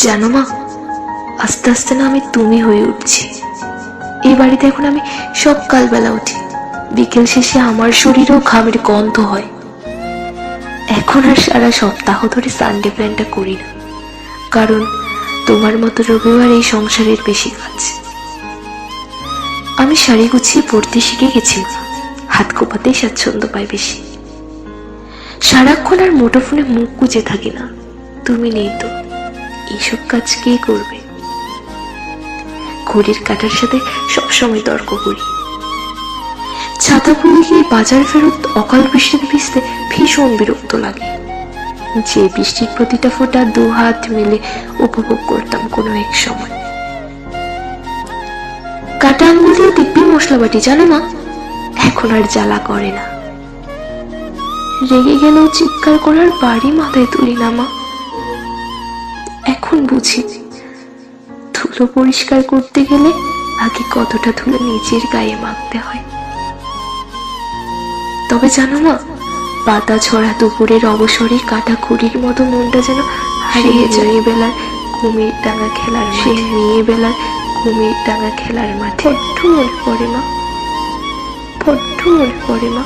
জানো মা, আস্তে আস্তে না আমি তুমি হয়ে উঠছি। এই বাড়িতে এখন আমি সকালবেলা উঠি, বিকেল শেষে আমার শরীরেও ঘামের গন্ধ হয়। এখন আর সারা সপ্তাহ ধরে সানডে প্ল্যানটা করি না, কারণ তোমার মতো রবিবার এই সংসারের বেশি কাজ। আমি শাড়ি গুছিয়ে পড়তে শিখে গেছি, হাত কোপাতেই স্বাচ্ছন্দ্য পাই বেশি। সারাক্ষণ আর মুঠোফোনে মুখ গুজে থাকি না, তুমি নেই তো এইসব কাজ কে করবে? ঘড়ির কাঁটার সাথে সবসময় তর্ক করি। ছাতা খুলে গিয়ে বাজার ফেরত অকাল বৃষ্টিতে ভিজতে ভীষণ বিরক্ত লাগে, যে বৃষ্টির প্রতিটা ফোঁটা দু হাত মিলে উপভোগ করতাম কোনো এক সময়। কাটা আঙুল দিয়ে দিব্যি মশলা বাটি, জানো মা, এখন আর জ্বালা করে না। রেগে গেলেও চিৎকার করার বাড়ি মাথায় তুলি না মা। এখন বুঝি ধুলো পরিষ্কার করতে গেলে আগে কতটা ধুলো নিজের গায়ে মাখতে হয়। তবে জানো মা, পাতা ছড়া দুপুরের অবসরে কাটা খুঁড়ির মতো মনটা যেন হারিয়ে যায় বেলার কুমির ডাঙা খেলার সেই মেয়ে বেলার কুমির ডাঙা খেলার মাঠে। বড্ড মনে পড়ে মা, বড্ড মনে পড়ে মা।